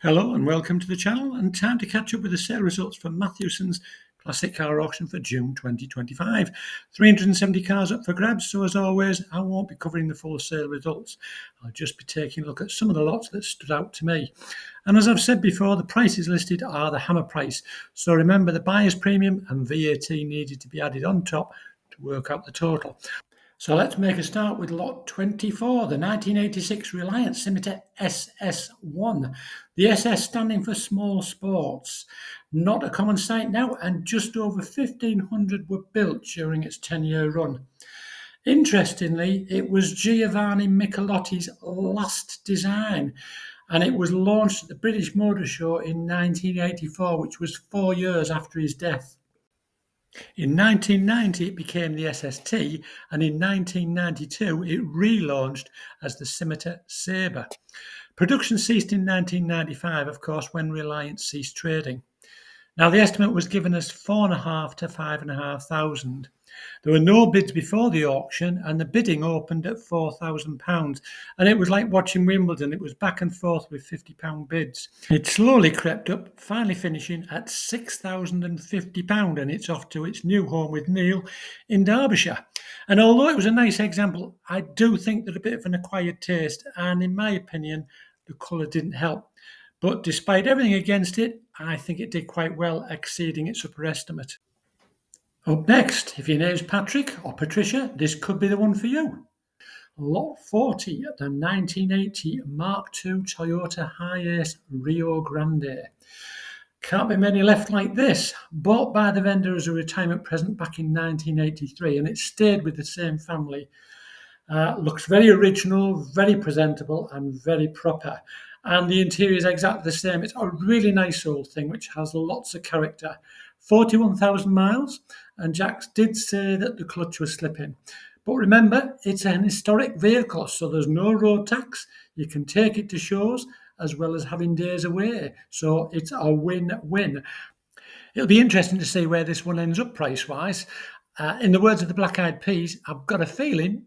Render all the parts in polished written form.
Hello and welcome to the channel, and time to catch up with the sale results for Mathewsons Classic Car Auction for June 2025. 370 cars up for grabs, so as always I won't be covering the full sale results. I'll just be taking a look at some of the lots that stood out to me. And as I've said before, the prices listed are the hammer price, so remember the buyer's premium and VAT needed to be added on top to work out the total. So let's make a start with lot 24, the 1986 Reliant Scimitar SS1. The SS standing for small sports. Not a common sight now, and just over 1,500 were built during its 10-year run. Interestingly, it was Giovanni Michelotti's last design, and it was launched at the British Motor Show in 1984, which was 4 years after his death. In 1990, it became the SST, and in 1992, it relaunched as the Scimitar Sabre. Production ceased in 1995, of course, when Reliant ceased trading. Now, the estimate was given as 4,500 to 5,500. There were no bids before the auction, and the bidding opened at £4,000. And it was like watching Wimbledon. It was back and forth with £50 bids. It slowly crept up, finally finishing at £6,050, and it's off to its new home with Neil in Derbyshire. And although it was a nice example, I do think that a bit of an acquired taste, and in my opinion, the colour didn't help. But despite everything against it, I think it did quite well, exceeding its upper estimate. Up next, if your name's Patrick or Patricia, this could be the one for you. Lot 40, the 1980 Mark II Toyota Hiace Rio Grande. Can't be many left like this. Bought by the vendor as a retirement present back in 1983, and it stayed with the same family. Looks very original, very presentable, and very proper. And the interior is exactly the same. It's a really nice old thing which has lots of character. 41,000 miles, and Jax did say that the clutch was slipping. But remember, it's an historic vehicle, so there's no road tax. You can take it to shows as well as having days away. So it's a win-win. It'll be interesting to see where this one ends up price-wise. In the words of the Black Eyed Peas, I've got a feeling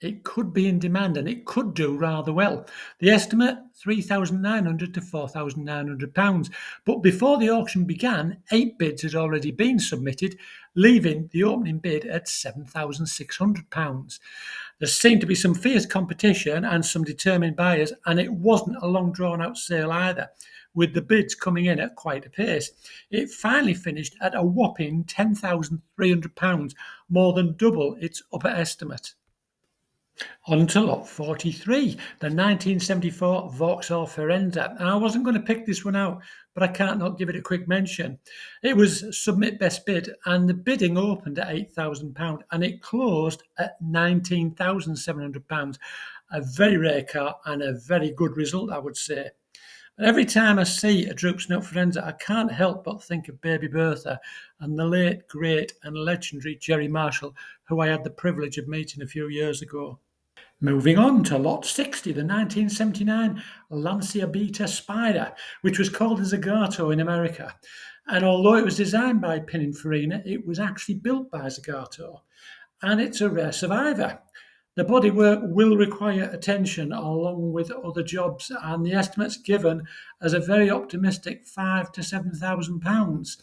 it could be in demand and it could do rather well. The estimate, £3,900 to £4,900. But before the auction began, 8 bids had already been submitted, leaving the opening bid at £7,600. There seemed to be some fierce competition and some determined buyers, and it wasn't a long drawn out sale either, with the bids coming in at quite a pace. It finally finished at a whopping £10,300, more than double its upper estimate. On to lot 43, the 1974 Vauxhall Firenze. And I wasn't going to pick this one out, but I can't not give it a quick mention. It was submit best bid, and the bidding opened at £8,000 and it closed at £19,700. A very rare car and a very good result, I would say. But every time I see a Droops Note Firenze, I can't help but think of Baby Bertha and the late, great, and legendary Jerry Marshall, who I had the privilege of meeting a few years ago. Moving on to lot 60, the 1979 Lancia Beta Spider, which was called a Zagato in America. And although it was designed by Pininfarina, it was actually built by Zagato. And it's a rare survivor. The bodywork will require attention along with other jobs, and the estimate's given as a very optimistic £5,000 to £7,000.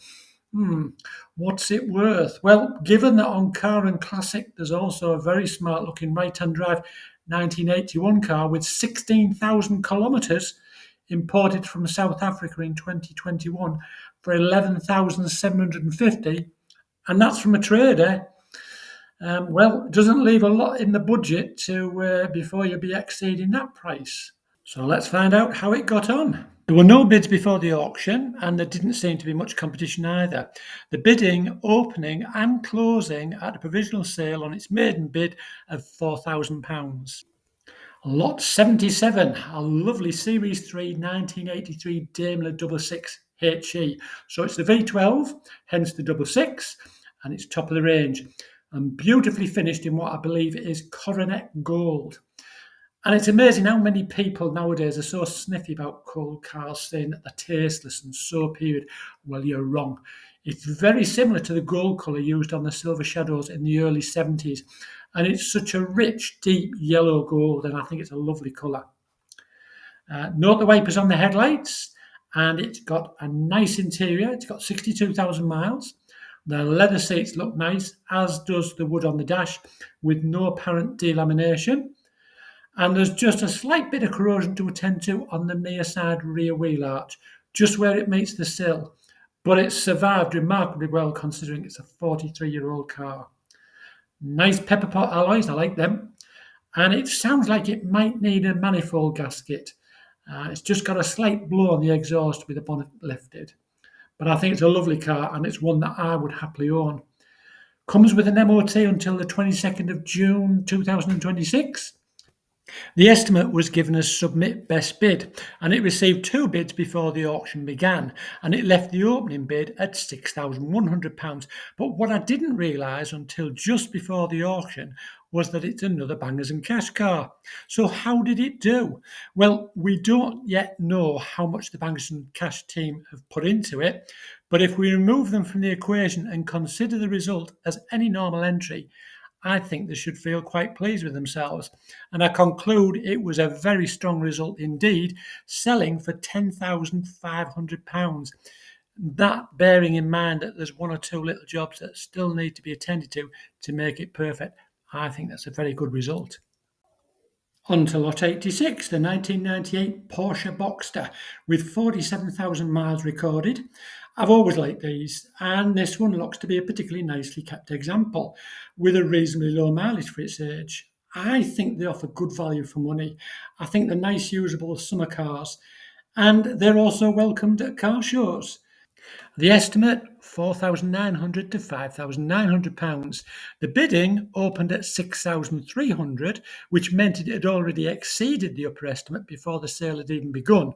What's it worth? Well, given that on Car and Classic there's also a very smart looking right-hand drive 1981 car with 16,000 kilometres imported from South Africa in 2021 for 11,750, and that's from a trader. Well, it doesn't leave a lot in the budget to before you'll be exceeding that price. So let's find out how it got on. There were no bids before the auction, and there didn't seem to be much competition either. The bidding, opening and closing at a provisional sale on its maiden bid of £4,000. Lot 77, a lovely Series 3 1983 Daimler 66 HE. So it's the V12, hence the 66, and it's top of the range, and beautifully finished in what I believe is Coronet Gold. And it's amazing how many people nowadays are so sniffy about coal cars, saying that they're tasteless and so period. Well, you're wrong. It's very similar to the gold colour used on the Silver Shadows in the early 70s. And it's such a rich, deep yellow gold, and I think it's a lovely colour. Note the wipers on the headlights, and it's got a nice interior. It's got 62,000 miles. The leather seats look nice, as does the wood on the dash, with no apparent delamination. And there's just a slight bit of corrosion to attend to on the near side rear wheel arch, just where it meets the sill. But it's survived remarkably well considering it's a 43-year-old car. Nice pepper pot alloys, I like them. And it sounds like it might need a manifold gasket. It's just got a slight blow on the exhaust with the bonnet lifted. But I think it's a lovely car and it's one that I would happily own. Comes with an MOT until the 22nd of June 2026. The estimate was given as submit best bid, and it received two bids before the auction began, and it left the opening bid at £6,100. But what I didn't realise until just before the auction was that it's another Bangers and Cash car. So how did it do? Well, we don't yet know how much the Bangers and Cash team have put into it, but if we remove them from the equation and consider the result as any normal entry, I think they should feel quite pleased with themselves. And I conclude it was a very strong result indeed, selling for £10,500. That bearing in mind that there's one or two little jobs that still need to be attended to make it perfect. I think that's a very good result. On to lot 86, the 1998 Porsche Boxster with 47,000 miles recorded. I've always liked these, and this one looks to be a particularly nicely kept example with a reasonably low mileage for its age. I think they offer good value for money. I think they're nice, usable summer cars, and they're also welcomed at car shows. The estimate, 4,900 to £5,900. The bidding opened at 6,300, which meant it had already exceeded the upper estimate before the sale had even begun.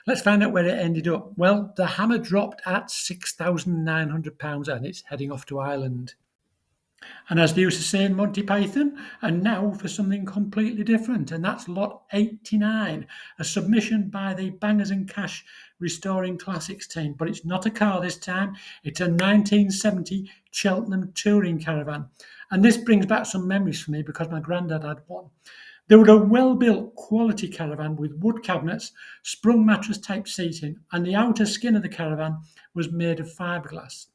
Let's find out where it ended up. Well, the hammer dropped at £6,900 and it's heading off to Ireland. And as they used to say in Monty Python, and now for something completely different, and that's lot 89, a submission by the Bangers and Cash Restoring Classics team. But it's not a car this time, it's a 1970 Cheltenham touring caravan. And this brings back some memories for me because my granddad had one. They were a well-built quality caravan with wood cabinets, sprung mattress type seating, and the outer skin of the caravan was made of fiberglass.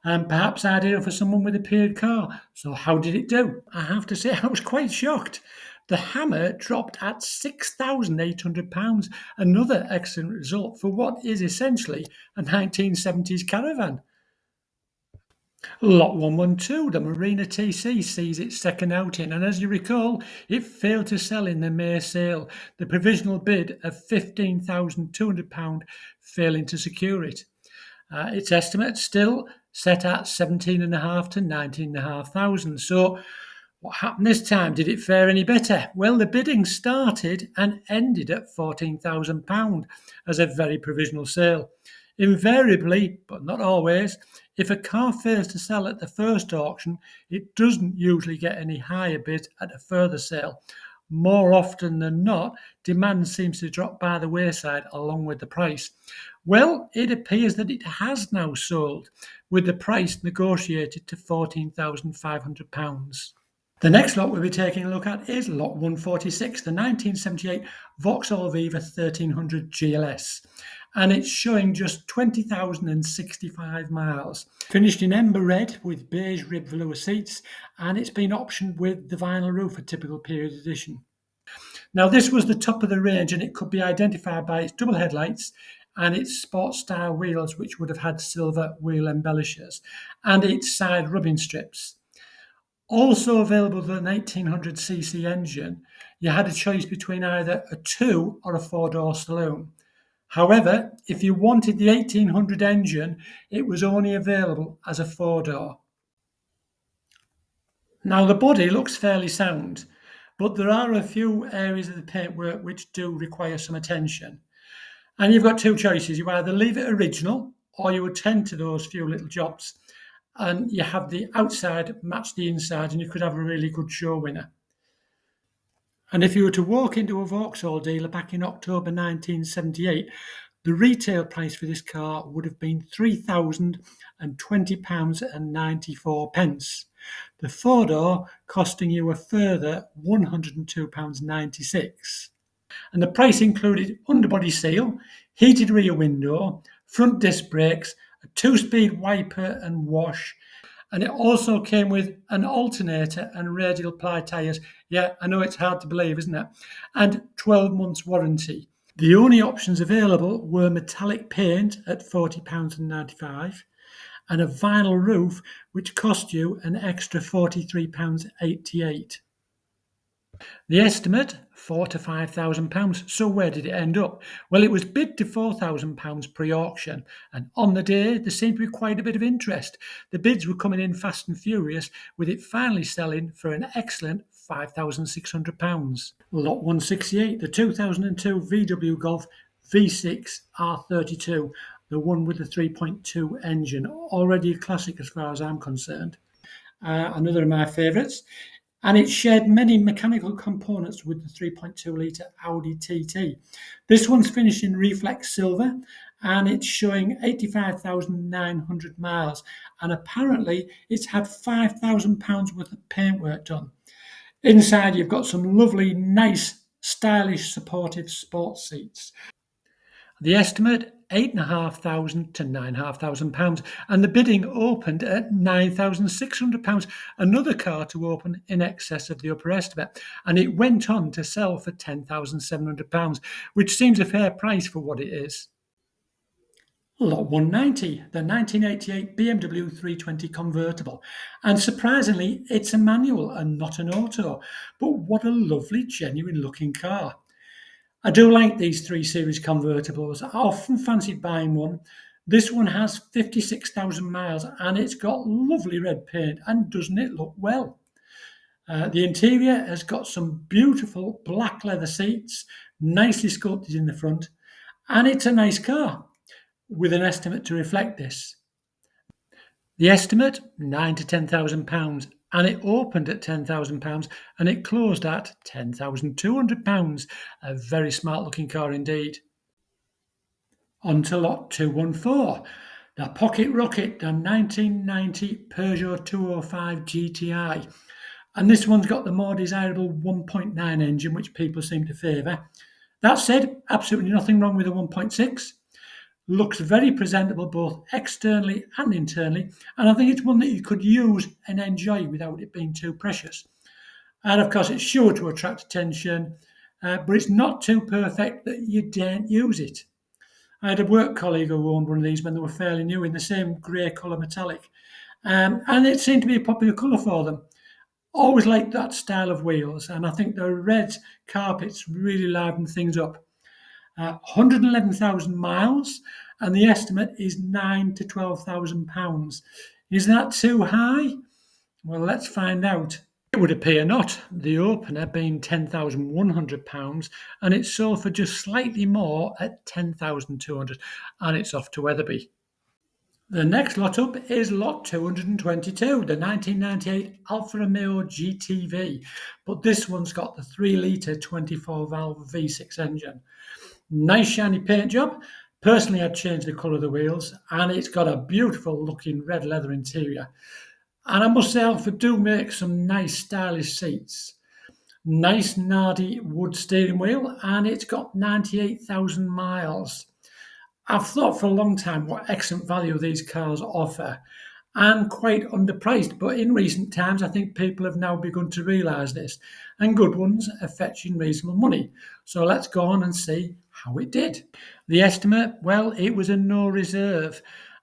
And perhaps ideal for someone with a period car. So how did it do? I have to say I was quite shocked. The hammer dropped at £6,800, another excellent result for what is essentially a 1970s caravan. Lot 112, the Marina TC, sees its second outing, and as you recall, it failed to sell in the May sale, the provisional bid of £15,200 failing to secure it. Its estimate still set at 17,500 to 19,500. So what happened this time? Did it fare any better? Well, the bidding started and ended at £14,000 as a very provisional sale. Invariably, but not always, if a car fails to sell at the first auction, it doesn't usually get any higher bids at a further sale. More often than not, demand seems to drop by the wayside along with the price. Well, it appears that it has now sold, with the price negotiated to £14,500. The next lot we'll be taking a look at is lot 146, the 1978 Vauxhall Viva 1300 GLS. And it's showing just 20,065 miles. Finished in ember red with beige rib velour seats, and it's been optioned with the vinyl roof, a typical period edition. Now, this was the top of the range, and it could be identified by its double headlights and its sports style wheels, which would have had silver wheel embellishers, and its side rubbing strips. Also available with an 1800cc engine, you had a choice between either a 2 or a 4-door saloon. However, if you wanted the 1800 engine, it was only available as a 4-door. Now, the body looks fairly sound, but there are a few areas of the paintwork which do require some attention. And you've got two choices. You either leave it original or you attend to those few little jobs, and you have the outside match the inside, and you could have a really good show winner. And if you were to walk into a Vauxhall dealer back in October 1978, the retail price for this car would have been £3,020.94. The 4-door costing you a further £102.96. And the price included underbody seal, heated rear window, front disc brakes, a 2-speed wiper and wash, and it also came with an alternator and radial ply tyres. Yeah, I know it's hard to believe, isn't it? And 12 months warranty. The only options available were metallic paint at £40.95 and a vinyl roof, which cost you an extra £43.88. The estimate, £4,000 to £5,000. So where did it end up? Well, it was bid to £4,000 pre-auction, and on the day there seemed to be quite a bit of interest. The bids were coming in fast and furious, with it finally selling for an excellent £5,600. Lot 168, the 2002 VW Golf V6 R32, the one with the 3.2 engine, already a classic as far as I'm concerned. Another of my favourites. And it shared many mechanical components with the 3.2 litre Audi TT. This one's finished in reflex silver and it's showing 85,900 miles. And apparently it's had £5,000 worth of paintwork done. Inside, you've got some lovely, nice, stylish, supportive sports seats. The estimate, £8,500 to £9,500, and the bidding opened at £9,600. Another car to open in excess of the upper estimate, and it went on to sell for £10,700, which seems a fair price for what it is. Lot 190, the 1988 BMW 320 convertible. And surprisingly, it's a manual and not an auto. But what a lovely, genuine looking car. I do like these 3 Series convertibles. I often fancied buying one. This one has 56,000 miles and it's got lovely red paint, and doesn't it look well? The interior has got some beautiful black leather seats, nicely sculpted in the front, and it's a nice car with an estimate to reflect this. The estimate, £9,000 to £10,000, and it opened at £10,000 and it closed at £10,200. A very smart looking car indeed. On to lot 214, the Pocket Rocket, the 1990 Peugeot 205 GTI. And this one's got the more desirable 1.9 engine, which people seem to favour. That said, absolutely nothing wrong with the 1.6. Looks very presentable both externally and internally, and I think it's one that you could use and enjoy without it being too precious. And of course, it's sure to attract attention, but it's not too perfect that you daren't use it. I had a work colleague who owned one of these when they were fairly new, in the same grey colour metallic, and it seemed to be a popular colour for them. Always liked that style of wheels, and I think the red carpets really livened things up. 111,000 miles, and the estimate is £9,000 to £12,000. Is that too high? Well, let's find out. It would appear not, the opener being £10,100, and it's sold for just slightly more at £10,200, and it's off to Weatherby. The next lot up is lot 222, the 1998 Alfa Romeo GTV, but this one's got the 3-litre 24-valve V6 engine. Nice shiny paint job. Personally, I'd change the colour of the wheels, and it's got a beautiful looking red leather interior. And I must say, Alfa do make some nice stylish seats. Nice Nardi wood steering wheel, and it's got 98,000 miles. I've thought for a long time what excellent value these cars offer, and quite underpriced, but in recent times I think people have now begun to realise this, and good ones are fetching reasonable money. So let's go on and see how it did. The estimate, well, it was a no reserve,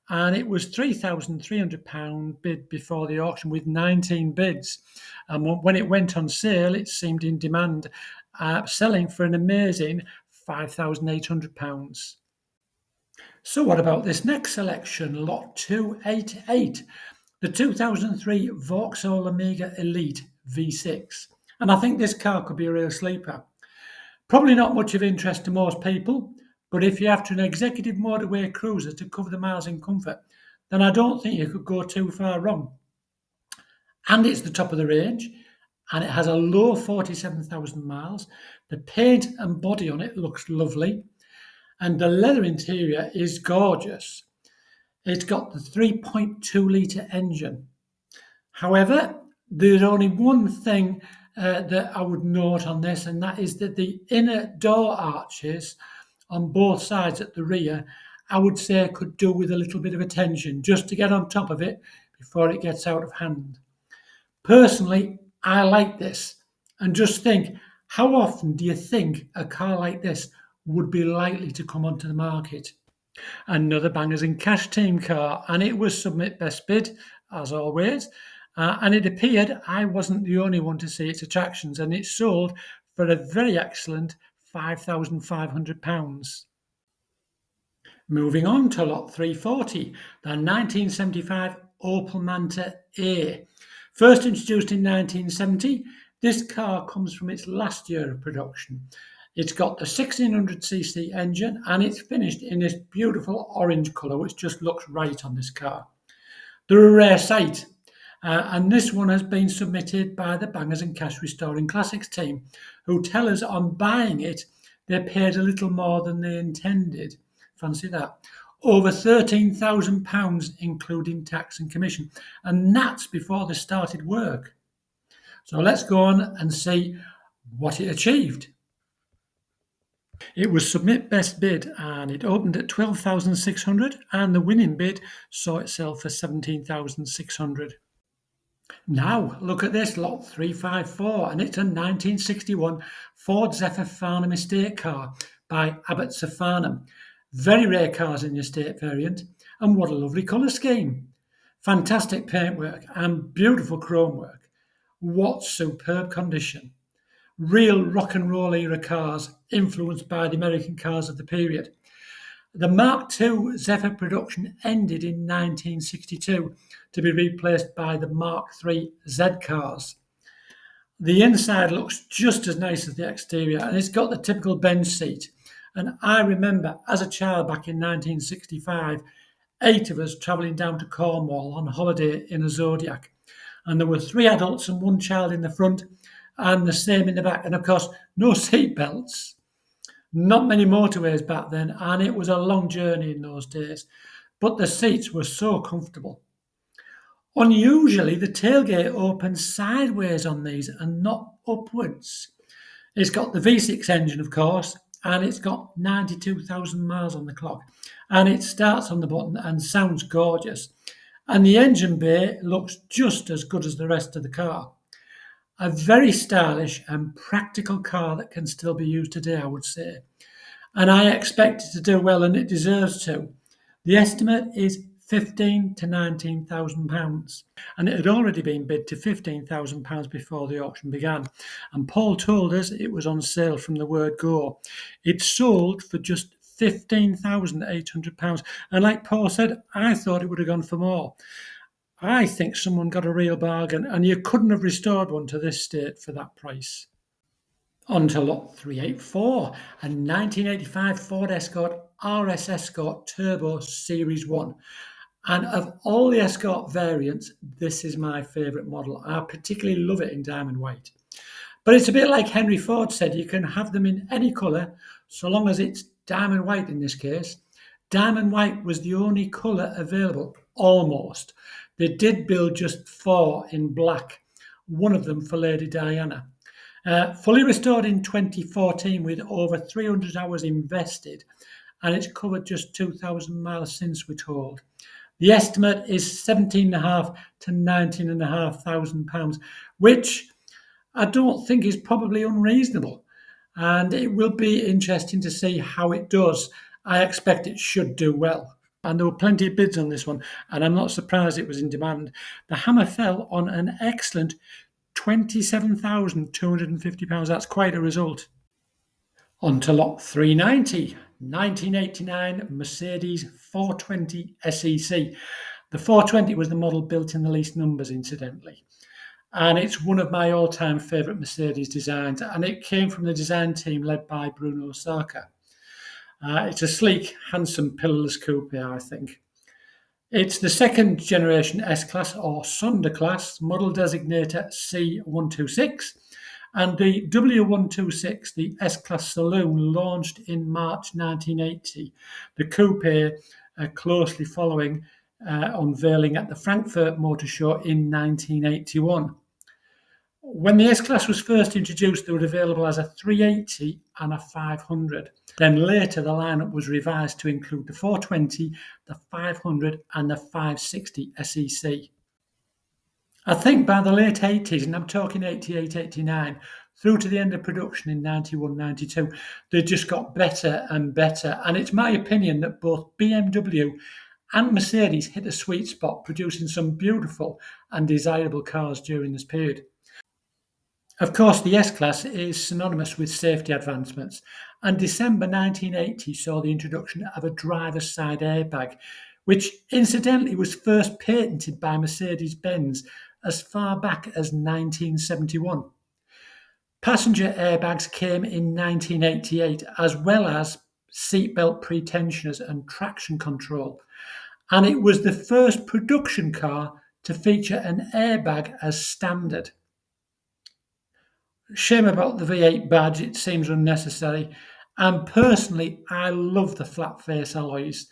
and it was £3,300 bid before the auction with 19 bids. And when it went on sale, it seemed in demand, selling for an amazing £5,800. So what about this next selection, lot 288, the 2003 Vauxhall Omega Elite V6. And I think this car could be a real sleeper. Probably not much of interest to most people, but if you're after an executive motorway cruiser to cover the miles in comfort, then I don't think you could go too far wrong. And it's the top of the range, and it has a low 47,000 miles. The paint and body on it looks lovely, and the leather interior is gorgeous. It's got the 3.2 litre engine. However, there's only one thing that I would note on this, and that is that the inner door arches on both sides at the rear, I would say could do with a little bit of attention just to get on top of it before it gets out of hand. Personally, I like this, and just think, how often do you think a car like this would be likely to come onto the market? Another Bangers and Cash team car, and it was submit best bid as always. And it appeared I wasn't the only one to see its attractions, and it sold for a very excellent £5,500. Moving on to lot 340, the 1975 Opel Manta A. First introduced in 1970, this car comes from its last year of production. It's got the 1600cc engine and it's finished in this beautiful orange colour, which just looks right on this car. They're a rare sight, and this one has been submitted by the Bangers and Cash Restoring Classics team, who tell us on buying it they paid a little more than they intended. Fancy that. Over £13,000, including tax and commission, and that's before they started work. So let's go on and see what it achieved. It was submit best bid and it opened at 12,600 and the winning bid saw it sell for 17,600. Now look at this lot 354 and it's a 1961 Ford Zephyr Farnham estate car by Abbott's of Farnham. Very rare cars in the estate variant, and what a lovely colour scheme. Fantastic paintwork and beautiful chrome work. What superb condition. Real rock and roll era cars influenced by the American cars of the period. The Mark II Zephyr production ended in 1962 to be replaced by the Mark III Z cars. The inside looks just as nice as the exterior and it's got the typical bench seat. And I remember as a child back in 1965, 8 of us travelling down to Cornwall on holiday in a Zodiac. And there were 3 adults and 1 child in the front and the same in the back. And of course, no seat belts. Not many motorways back then, and it was a long journey in those days. But the seats were so comfortable. Unusually, the tailgate opens sideways on these and not upwards. It's got the V6 engine, of course, and it's got 92,000 miles on the clock. And it starts on the button and sounds gorgeous. And the engine bay looks just as good as the rest of the car. A very stylish and practical car that can still be used today, I would say. And I expect it to do well, and it deserves to. The estimate is £15,000 to £19,000, and it had already been bid to £15,000 before the auction began. And Paul told us it was on sale from the word go. It sold for just £15,800, and like Paul said, I thought it would have gone for more. I think someone got a real bargain, and you couldn't have restored one to this state for that price. On to lot 384, a 1985 Ford Escort RS Escort Turbo Series 1. And of all the Escort variants, this is my favourite model. I particularly love it in diamond white. But it's a bit like Henry Ford said, you can have them in any colour, so long as it's diamond white in this case. Diamond white was the only colour available, almost. They did build just 4 in black, one of them for Lady Diana. Fully restored in 2014 with over 300 hours invested, and it's covered just 2,000 miles since, we're told. The estimate is £17,500 to £19,500, which I don't think is probably unreasonable. And it will be interesting to see how it does. I expect it should do well. And there were plenty of bids on this one, and I'm not surprised it was in demand. The hammer fell on an excellent £27,250. That's quite a result. On to lot 390, 1989 Mercedes 420 SEC. The 420 was the model built in the least numbers, incidentally. And it's one of my all-time favourite Mercedes designs, and it came from the design team led by Bruno Sarka. It's a sleek, handsome, pillarless coupe, I think. It's the second generation S-Class or Sonderklasse model designator C126, and the W126, the S-Class Saloon, launched in March 1980. The coupe closely following unveiling at the Frankfurt Motor Show in 1981. When the S-Class was first introduced, they were available as a 380 and a 500. Then later, the lineup was revised to include the 420, the 500, and the 560 SEC. I think by the late 80s, and I'm talking 88, 89, through to the end of production in 91, 92, they just got better and better. And it's my opinion that both BMW and Mercedes hit a sweet spot, producing some beautiful and desirable cars during this period. Of course, the S-Class is synonymous with safety advancements, and December 1980 saw the introduction of a driver's side airbag, which incidentally was first patented by Mercedes-Benz as far back as 1971. Passenger airbags came in 1988, as well as seatbelt pretensioners and traction control, and it was the first production car to feature an airbag as standard. Shame about the V8 badge, it seems unnecessary. And personally, I love the flat face alloys.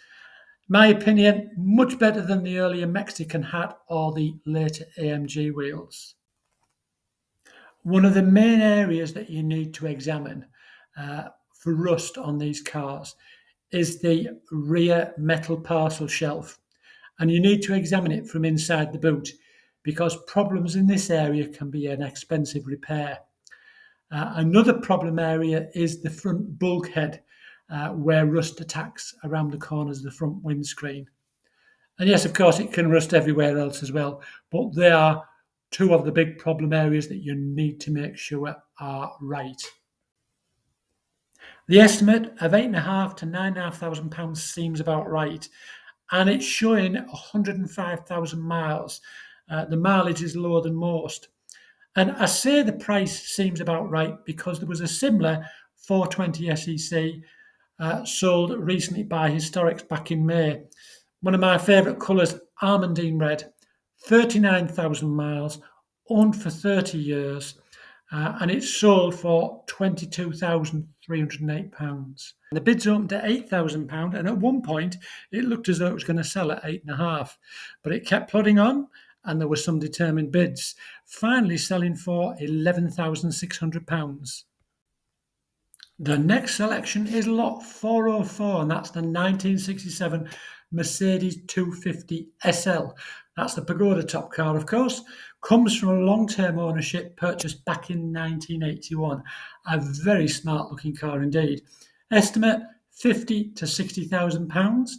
My opinion, much better than the earlier Mexican hat or the later AMG wheels. One of the main areas that you need to examine for rust on these cars is the rear metal parcel shelf. And you need to examine it from inside the boot because problems in this area can be an expensive repair. Another problem area is the front bulkhead, where rust attacks around the corners of the front windscreen. And yes, of course, it can rust everywhere else as well, but they are two of the big problem areas that you need to make sure are right. The estimate of £8,500 to £9,500 seems about right, and it's showing 105,000 miles. The mileage is lower than most. And I say the price seems about right because there was a similar 420 SEC sold recently by Historics back in May. One of my favourite colours, almondine red, 39,000 miles, owned for 30 years, and it's sold for £22,308. The bids opened at £8,000, and at one point it looked as though it was going to sell at 8.5, but it kept plodding on, and there were some determined bids, finally selling for £11,600. The next selection is lot 404, and that's the 1967 Mercedes 250 SL. That's the Pagoda top car, of course. Comes from a long-term ownership purchased back in 1981. A very smart-looking car indeed. Estimate £50,000 to £60,000.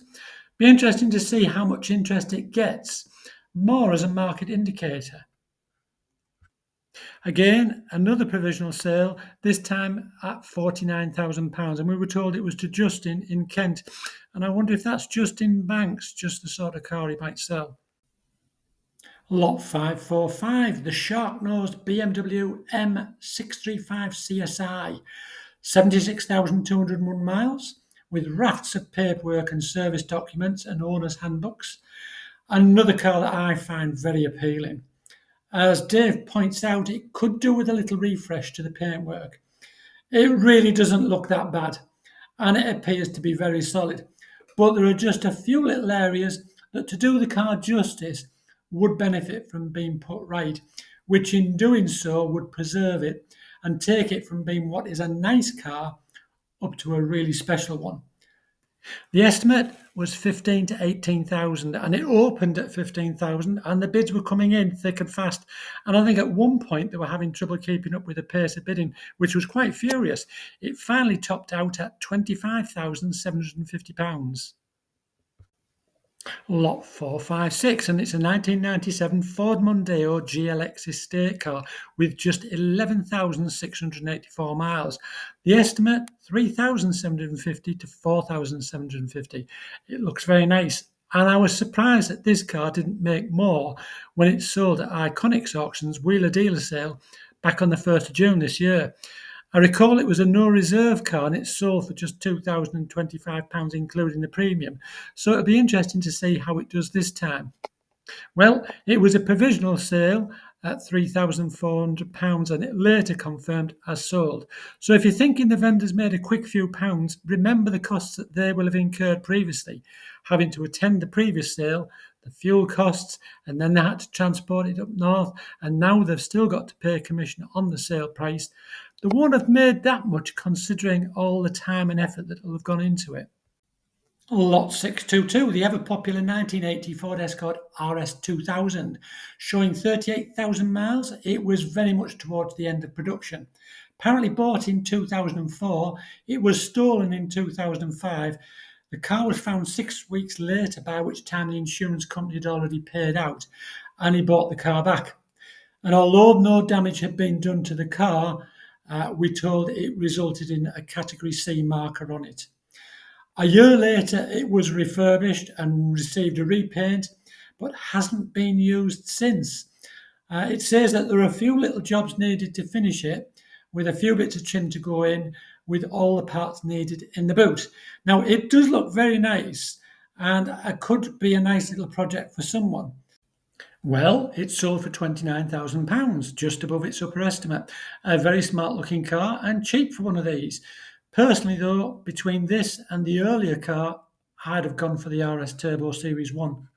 Be interesting to see how much interest it gets. More as a market indicator. Again, another provisional sale, this time at £49,000, and we were told it was to Justin in Kent. And I wonder if that's Justin Banks, just the sort of car he might sell. Lot 545, the shark-nosed BMW M635 CSI, 76,201 miles, with rafts of paperwork and service documents and owner's handbooks. Another car that I find very appealing. As Dave points out, it could do with a little refresh to the paintwork. It really doesn't look that bad, and it appears to be very solid. But there are just a few little areas that, to do the car justice, would benefit from being put right, which in doing so would preserve it and take it from being what is a nice car up to a really special one. The estimate was 15 to 18,000, and it opened at 15,000, and the bids were coming in thick and fast. And I think at one point they were having trouble keeping up with the pace of bidding, which was quite furious. It finally topped out at £25,750. Lot 456, and it's a 1997 Ford Mondeo GLX estate car with just 11,684 miles. The estimate, 3,750 to 4,750. It looks very nice, and I was surprised that this car didn't make more when it sold at Iconics Auctions Wheeler Dealer Sale back on the 1st of June this year. I recall it was a no reserve car and it sold for just £2,025, including the premium. So it'll be interesting to see how it does this time. Well, it was a provisional sale, at £3,400 and it later confirmed as sold. So if you're thinking the vendors made a quick few pounds, remember the costs that they will have incurred previously, having to attend the previous sale, the fuel costs, and then they had to transport it up north, and now they've still got to pay commission on the sale price. They won't have made that much considering all the time and effort that will have gone into it. Lot 622, the ever popular 1980 Ford Escort RS 2000, showing 38,000 miles. It was very much towards the end of production. Apparently bought in 2004, it was stolen in 2005. The car was found 6 weeks later, by which time the insurance company had already paid out, and he bought the car back. And although no damage had been done to the car, we're told it resulted in a Category C marker on it. A year later, it was refurbished and received a repaint, but hasn't been used since. It says that there are a few little jobs needed to finish it, with a few bits of trim to go in, with all the parts needed in the boot. Now, it does look very nice, and it could be a nice little project for someone. Well, it sold for £29,000, just above its upper estimate. A very smart looking car and cheap for one of these. Personally, though, between this and the earlier car, I'd have gone for the RS Turbo Series 1.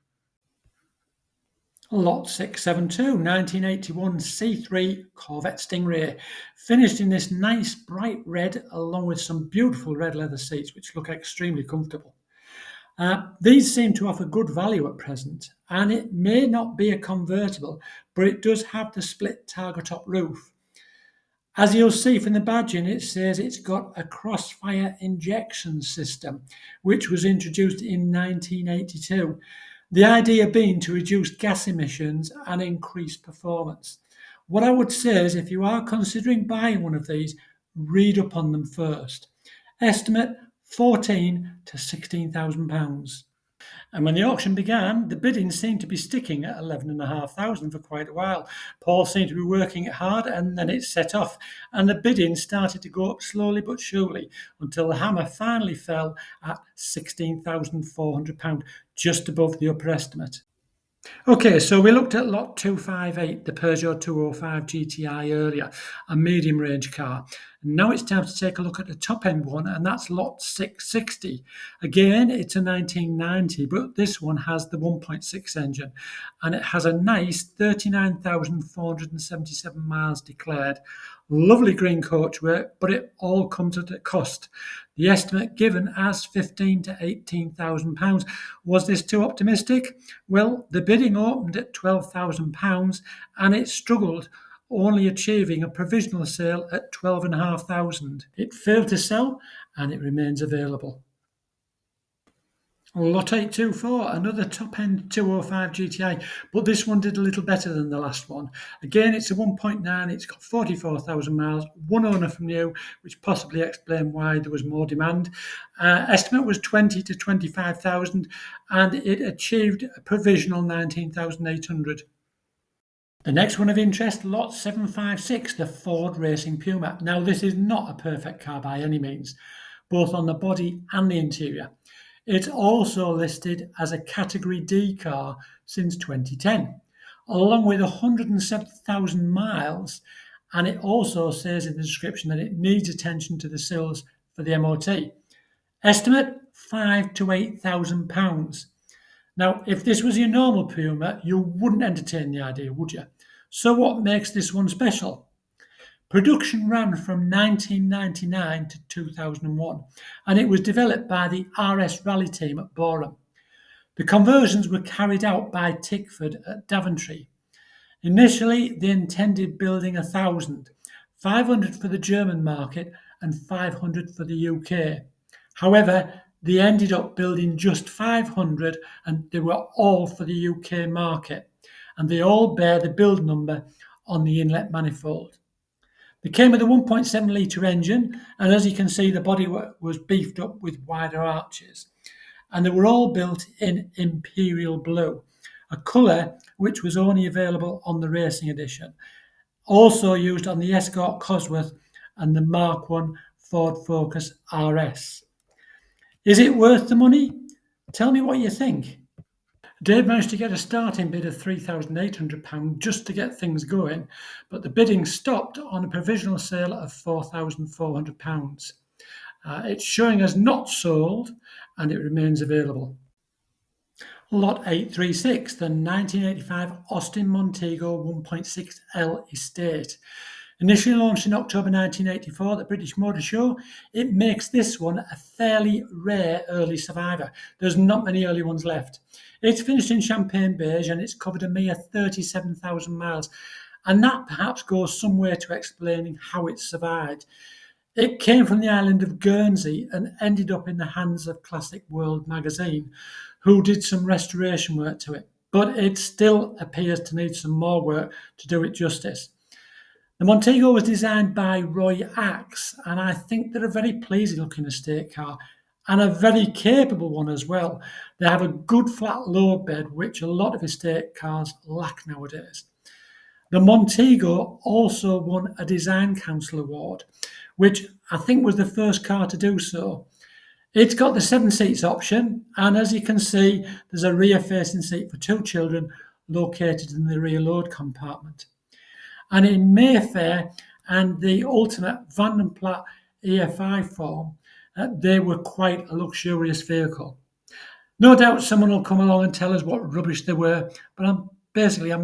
Lot 672, 1981 C3 Corvette Stingray, finished in this nice bright red along with some beautiful red leather seats which look extremely comfortable. These seem to offer good value at present, and it may not be a convertible, but it does have the split targa top roof. As you'll see from the badging, it says it's got a crossfire injection system, which was introduced in 1982. The idea being to reduce gas emissions and increase performance. What I would say is if you are considering buying one of these, read up on them first. Estimate £14,000 to £16,000. And when the auction began, the bidding seemed to be sticking at 11,500 for quite a while. Paul seemed to be working it hard, and then it set off. And the bidding started to go up slowly but surely until the hammer finally fell at £16,400, just above the upper estimate. Okay, so we looked at lot 258, the Peugeot 205 GTI earlier, a medium range car. Now it's time to take a look at the top end one, and that's lot 660. Again, it's a 1990, but this one has the 1.6 engine, and it has a nice 39,477 miles declared. Lovely green coachwork, but it all comes at a cost. The estimate given as £15,000 to £18,000. Was this too optimistic? Well, the bidding opened at £12,000 and it struggled, only achieving a provisional sale at £12,500. It failed to sell and it remains available. Lot 824, another top-end 205 GTI, but this one did a little better than the last one. Again, it's a 1.9, it's got 44,000 miles, one owner from new, which possibly explained why there was more demand. Estimate was 20 to 25,000, and it achieved a provisional 19,800. The next one of interest, lot 756, the Ford Racing Puma. Now, this is not a perfect car by any means, both on the body and the interior. It's also listed as a Category D car since 2010, along with 170,000 miles, and it also says in the description that it needs attention to the sills for the MOT. Estimate £5,000 to £8,000. Now, if this was your normal Puma, you wouldn't entertain the idea, would you? So what makes this one special? Production ran from 1999 to 2001, and it was developed by the RS Rally team at Boreham. The conversions were carried out by Tickford at Daventry. Initially, they intended building 1,000, 500 for the German market and 500 for the UK. However, they ended up building just 500, and they were all for the UK market, and they all bear the build number on the inlet manifold. They came with a 1.7 litre engine, and as you can see, the bodywork was beefed up with wider arches. And they were all built in Imperial Blue, a colour which was only available on the Racing Edition. Also used on the Escort Cosworth and the Mark I Ford Focus RS. Is it worth the money? Tell me what you think. Dave managed to get a starting bid of £3,800 just to get things going, but the bidding stopped on a provisional sale of £4,400. It's showing as not sold and it remains available. Lot 836, the 1985 Austin Montego 1.6L estate. Initially launched in October 1984 at the British Motor Show, it makes this one a fairly rare early survivor. There's not many early ones left. It's finished in champagne beige and it's covered a mere 37,000 miles. And that perhaps goes some way to explaining how it survived. It came from the island of Guernsey and ended up in the hands of Classic World magazine, who did some restoration work to it. But it still appears to need some more work to do it justice. The Montego was designed by Roy Axe, and I think they're a very pleasing looking estate car and a very capable one as well. They have a good flat load bed, which a lot of estate cars lack nowadays. The Montego also won a Design Council Award, which I think was the first car to do so. It's got the 7 seats option, and as you can see, there's a rear facing seat for 2 children located in the rear load compartment. And in Mayfair and the Ultimate Van Plaat EFI form, they were quite a luxurious vehicle. No doubt someone will come along and tell us what rubbish they were, but I'm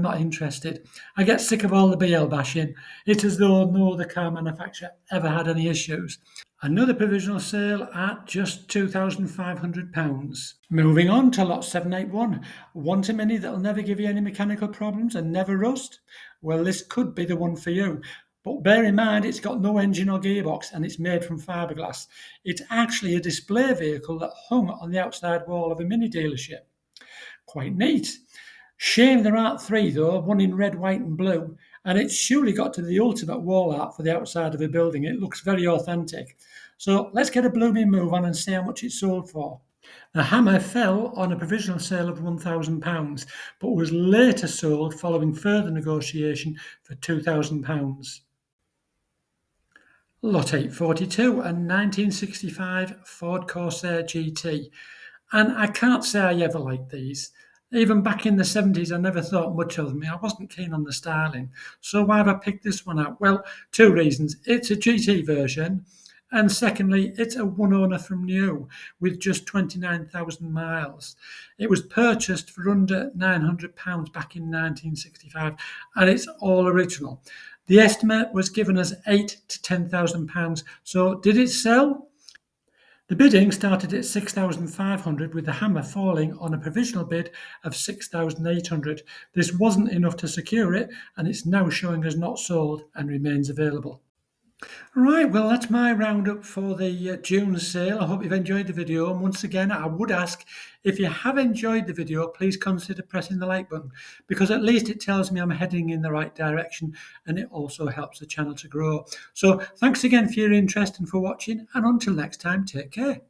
not interested. I get sick of all the BL bashing. It's as though no other car manufacturer ever had any issues. Another provisional sale at just £2,500. Moving on to lot 781. Want a Mini that'll never give you any mechanical problems and never rust? Well, this could be the one for you. But bear in mind, it's got no engine or gearbox and it's made from fiberglass. It's actually a display vehicle that hung on the outside wall of a Mini dealership. Quite neat. Shame there aren't 3 though, one in red, white and blue, and it's surely got to the ultimate wall art for the outside of a building. It looks very authentic. So let's get a blooming move on and see how much it sold for. The Hammer fell on a provisional sale of £1,000, but was later sold following further negotiation for £2,000. Lot 842, a 1965 Ford Corsair GT. And I can't say I ever liked these. Even back in the 70s, I never thought much of them. I wasn't keen on the styling. So why have I picked this one out? Well, 2 reasons. It's a GT version. And secondly, it's a one owner from new with just 29,000 miles. It was purchased for under £900 back in 1965, and it's all original. The estimate was given as £8,000 to £10,000. So did it sell? The bidding started at 6,500, with the Hammer falling on a provisional bid of 6,800. This wasn't enough to secure it, and it's now showing as not sold and remains available. Right, well, that's my roundup for the June sale. I hope you've enjoyed the video. And once again, I would ask, if you have enjoyed the video, please consider pressing the like button, because at least it tells me I'm heading in the right direction, and it also helps the channel to grow. So thanks again for your interest and for watching, and until next time, take care.